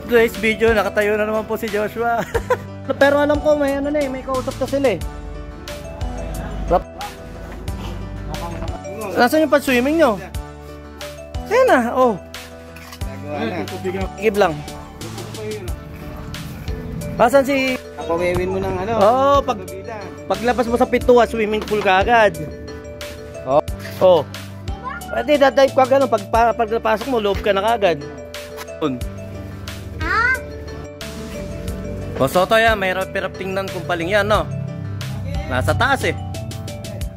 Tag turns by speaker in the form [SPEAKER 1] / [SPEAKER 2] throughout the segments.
[SPEAKER 1] Today's video, nakatayo na naman po si Joshua. Pero alam ko may ano na eh, may kausap na sila eh. Nasaan yung pag-swimming nyo? Ayan na, oh. Igib lang. Pasan si...
[SPEAKER 2] Pawewin mo ng ano?
[SPEAKER 1] Oo, paglabas mo sa pintuan, swimming pool ka agad. Oh. Oh. Pwede, dadive ka agad. Pagpasok mo, loob ka na agad. O, Soto yan, may hirap tingnan kung paling yan, no? Nasa taas eh.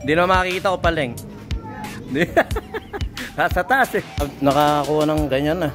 [SPEAKER 1] Hindi na makikita ko paling. Nasa taas eh. Nakakuha ng ganyan na.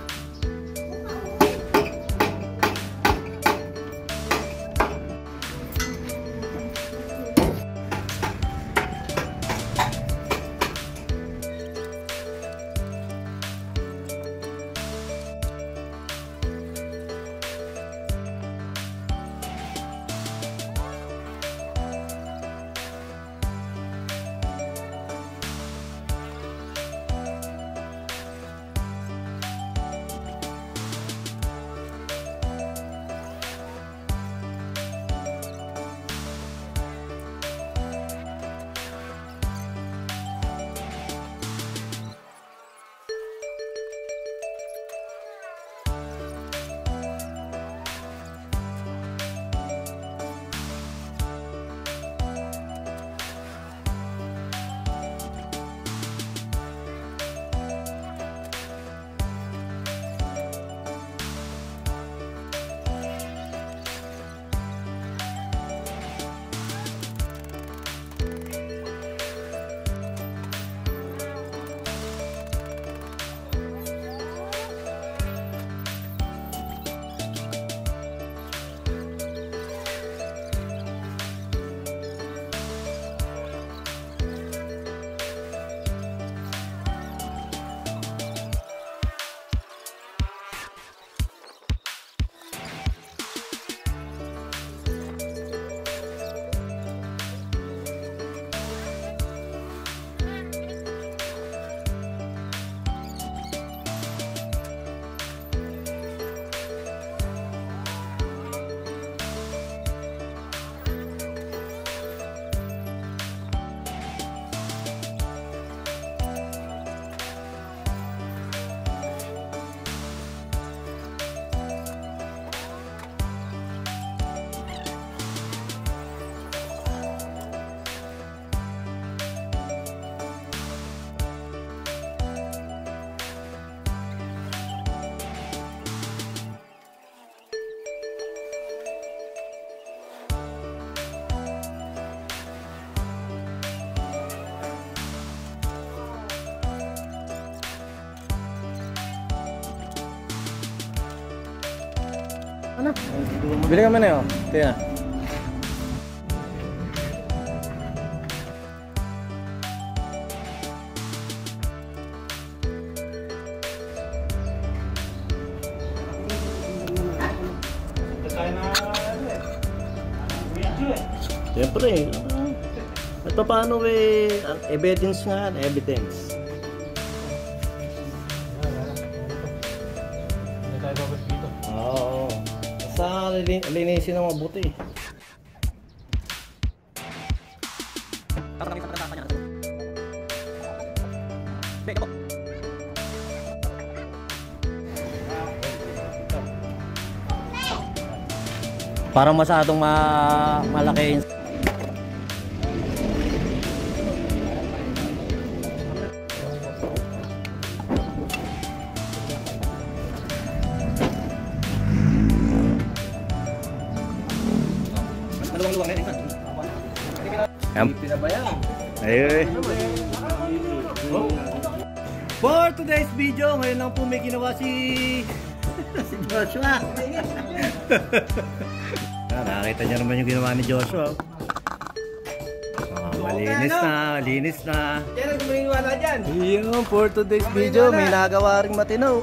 [SPEAKER 1] Ano? Bili kami na yun. Kaya. Siyempre. Ito paano evidence nga. Evidence. Oo. Sa linisin ng mabuti. Parang masyadong malaki. For today's video, ngayon lang po may ginawa si Joshua. Nakita niyo naman yung ginawa ni Joshua. Malinis na.
[SPEAKER 2] Yan ang gumawa dyan.
[SPEAKER 1] Yun, for today's video, may nagawa ring matinaw.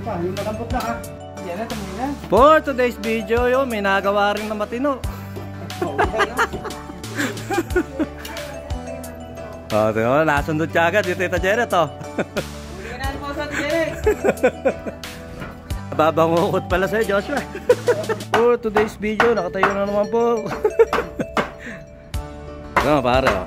[SPEAKER 2] pa, yung malambot lang ha. Yan na, tumuhin na.
[SPEAKER 1] For today's video, yo, may nagawa rin na matino. Oh, diba? Nasundot siya agad yung Tita Janet, oh.
[SPEAKER 2] Ulinan po sa Janet.
[SPEAKER 1] Babangukot pala sa'yo, Joshua. For today's video, nakatayo na naman po. Ano, pare, oh.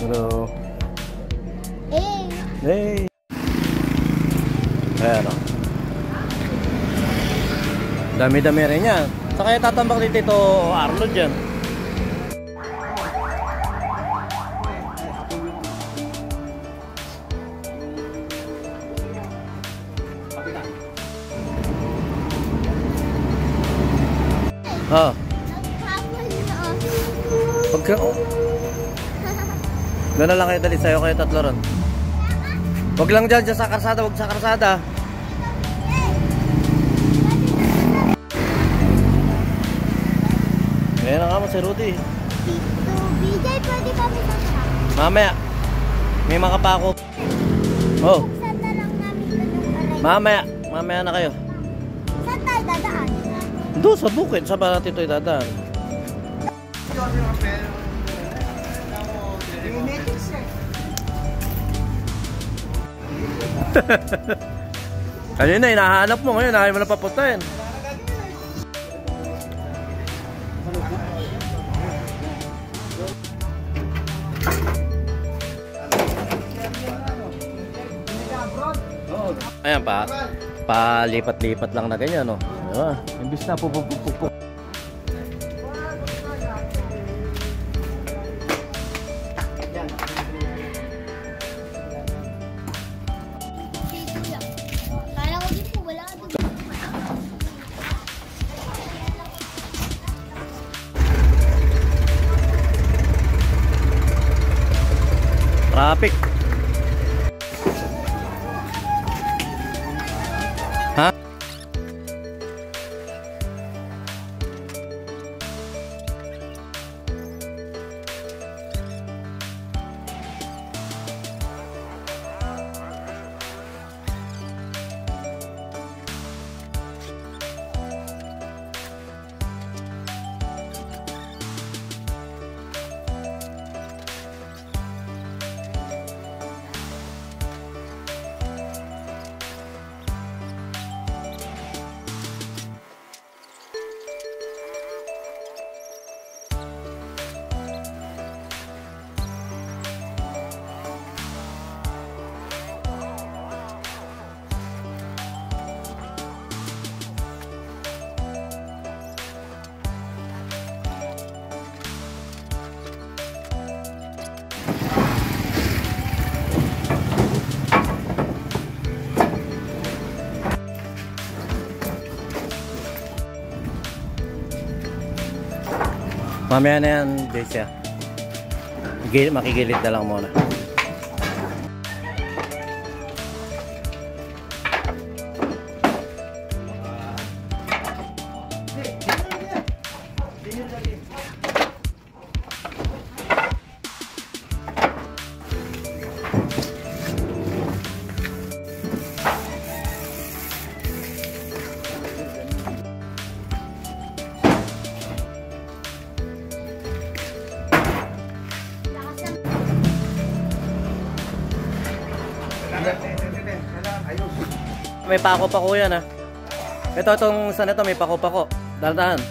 [SPEAKER 1] Hello.
[SPEAKER 3] Hey.
[SPEAKER 1] Hey. Ayan, oh. Dami-dami rin yan. Saan kaya tatambak dito ito, Arnold dyan? Oh. Pagka... Doon na lang kayo dali sa'yo kayo tatlo ron. Huwag lang dyan sa karsada, huwag sa karsada. Ngayon na nga mo si Rudy.
[SPEAKER 3] Tito BJ, pwede kami sasama.
[SPEAKER 1] Mamaya, may makapako. Oh,
[SPEAKER 3] Saan na lang namin ito yung aray?
[SPEAKER 1] mamaya na kayo.
[SPEAKER 3] Saan tayo dadaan?
[SPEAKER 1] Doon sa bukid, sa ba natin ito idadaan? Kanina hinahanap mo, ngayon ayaw mo na papuntahin. Ayan pa, palipat-lipat lang na ganyan, no? Diba? Imbis na pupupupupuk.
[SPEAKER 3] Kala ko din po, wala ka dun.
[SPEAKER 1] Traffic. Ha? Mamaya na yan, Desia. Makigilid na lang muna. May pako-pako yan, ha. Itong isa na ito, may pako-pako. Dahan-dahan.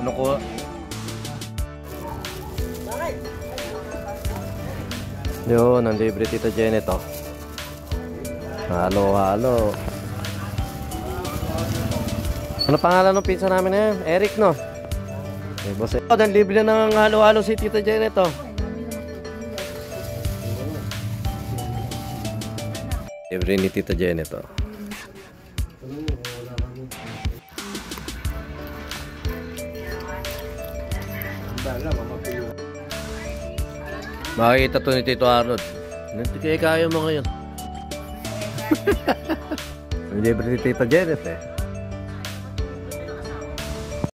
[SPEAKER 1] Ano ko? Yun, ang libre Tita Janet, oh. Halo. Ano pangalan ng pizza namin na yan? Eric, no? Okay, boss. Oh, ang libre na ng halo-halo si Tita Janet, oh. Libre ni Tita Janet, oh. Makikita to ni Tito Arnold. Hindi kaya mo ngayon. Libre ni Tita Janet, eh.